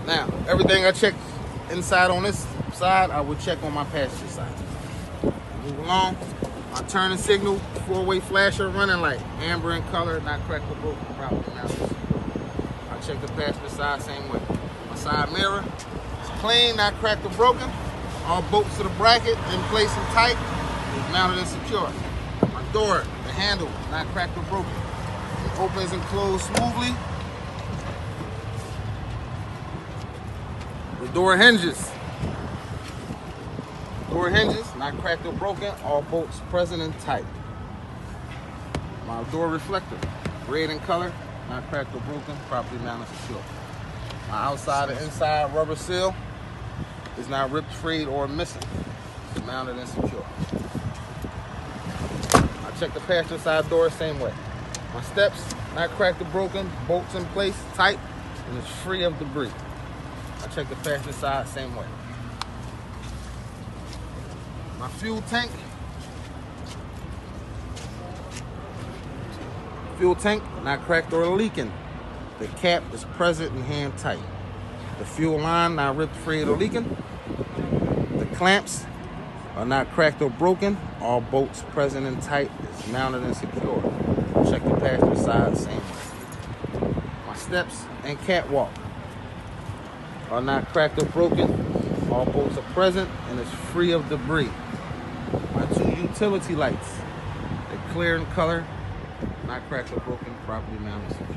Now, everything I check inside on this side, I would check on my passenger side. Move along. My turning signal, four-way flasher, running light, amber in color, not cracked or broken, properly mounted. I check the passenger side same way. My side mirror is clean, not cracked or broken. All bolts to the bracket in place and tight, is mounted and secure. My door, the handle, not cracked or broken. It opens and closes smoothly. The door hinges. Door hinges, not cracked or broken, all bolts present and tight. My door reflector, red in color, not cracked or broken, properly mounted and secure. My outside and inside rubber seal is not ripped, frayed, or missing. It's mounted and secure. I check the passenger side door same way. My steps, not cracked or broken, bolts in place, tight, and it's free of debris. I check the passenger side same way. My fuel tank not cracked or leaking. The cap is present and hand tight. The fuel line not ripped, frayed, or leaking. The clamps are not cracked or broken. All bolts present and tight. It's mounted and secure. Check the passenger side same way. My steps and catwalk are not cracked or broken. All bolts are present and it's free of debris. My two utility lights, they're clear in color, not cracked or broken, properly mounted and secure.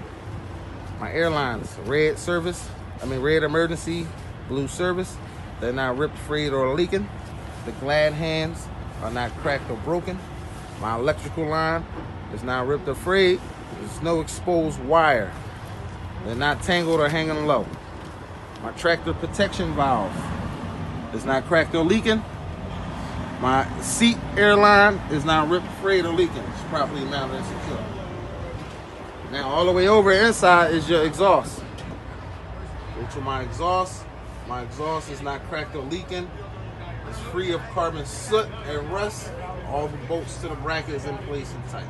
My airlines, red emergency, blue service, they're not ripped, frayed, or leaking. The glad hands are not cracked or broken. My electrical line is not ripped or frayed. There's no exposed wire. They're not tangled or hanging low. My tractor protection valve is not cracked or leaking. My seat airline is not ripped, frayed, or leaking. It's properly mounted and secure. Now, all the way over inside is your exhaust. Go to my exhaust. My exhaust is not cracked or leaking. It's free of carbon soot and rust. All the bolts to the bracket is in place and tight.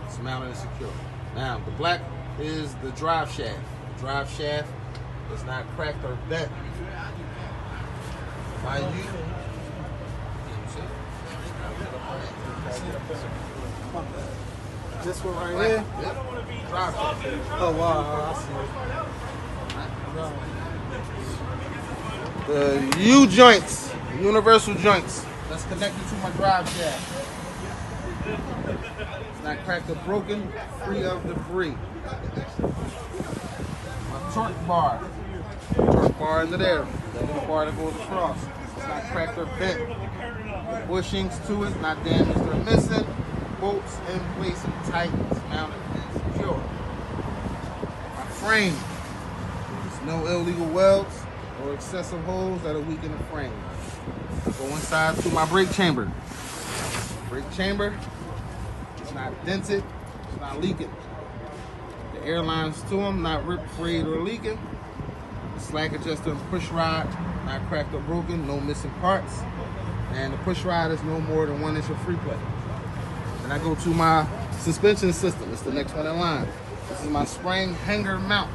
It's mounted and secure. Now, the black is the drive shaft. The drive shaft is not cracked or bent. This one right here? Yep. Drive shaft. Oh, wow. I see it. The U-joints, universal joints, that's connected to my drive shaft. It's not cracked or broken, free of debris. My torque bar into there. The little bar that goes across. It's not cracked or bent. The bushings to it, not damaged or missing. Bolts in place and tight. It's mounted and secure. My frame. There's no illegal welds or excessive holes that are weaken the frame. Go inside to my brake chamber. Brake chamber. It's not dented. It's not leaking. The airlines to them, not ripped, frayed, or leaking. The slack adjuster and push rod, not cracked or broken, no missing parts. And the push rod is no more than 1 inch of free play. And I go to my suspension system. It's the next one in line. This is my spring hanger mount.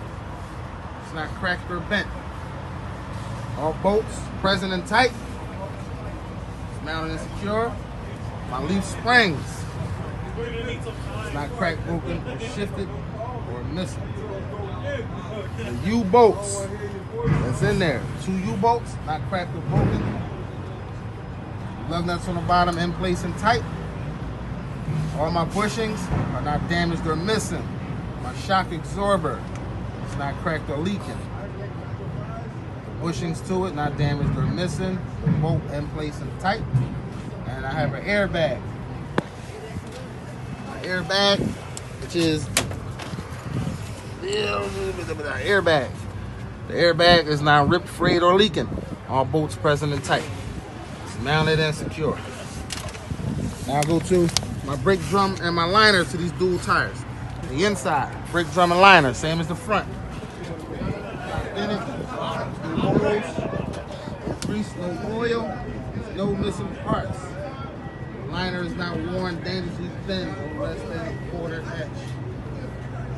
It's not cracked or bent. All bolts present and tight. It's mounted and secure. My leaf springs. It's not cracked, broken, or shifted, or missing. The U-bolts that's in there. 2 U-bolts, not cracked or broken. Lug nuts on the bottom in place and tight. All my bushings are not damaged or missing. My shock absorber is not cracked or leaking. The bushings to it, not damaged or missing. The bolt in place and tight. And I have an airbag. My airbag, which is airbag. The airbag is not ripped, frayed, or leaking. All bolts present and tight. It's mounted and secure. Now I go to my brake drum and my liner to these dual tires. The inside, brake drum and liner, same as the front. In it, no holes, no grease, no oil, no missing parts. The liner is not worn, dangerously thin, no less than 1/4 inch.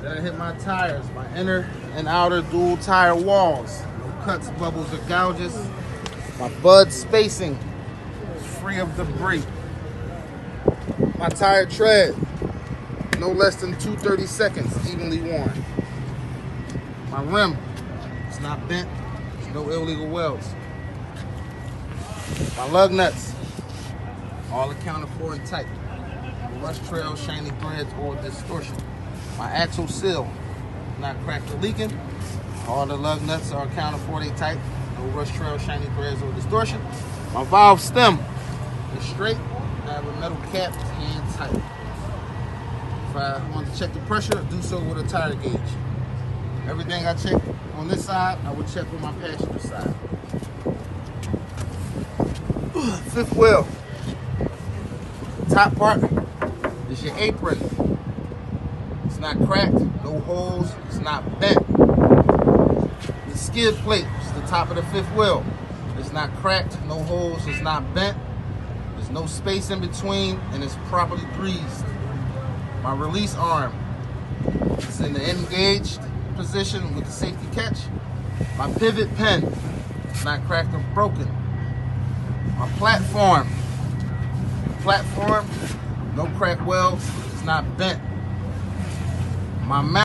Then I hit my tires, my inner and outer dual tire walls. No cuts, bubbles, or gouges. My bud spacing is free of debris. My tire tread, no less than 2/32, evenly worn. My rim is not bent, there's no illegal welds. My lug nuts, all accounted for and tight. No rust trails, shiny threads, or distortion. My axle seal, not cracked or leaking. All the lug nuts are accounted for, they tight. No rust trails, shiny threads, or distortion. My valve stem is straight. I have a metal cap, hand tight. If I want to check the pressure, do so with a tire gauge. Everything I check on this side, I would check on my passenger side. Fifth wheel. Top part is your apron. It's not cracked, no holes, it's not bent. The skid plate is the top of the fifth wheel. It's not cracked, no holes, it's not bent. There's no space in between, and it's properly greased. My release arm is in the engaged position with the safety catch. My pivot pin is not cracked or broken. My platform, no crack welds, it's not bent. My mount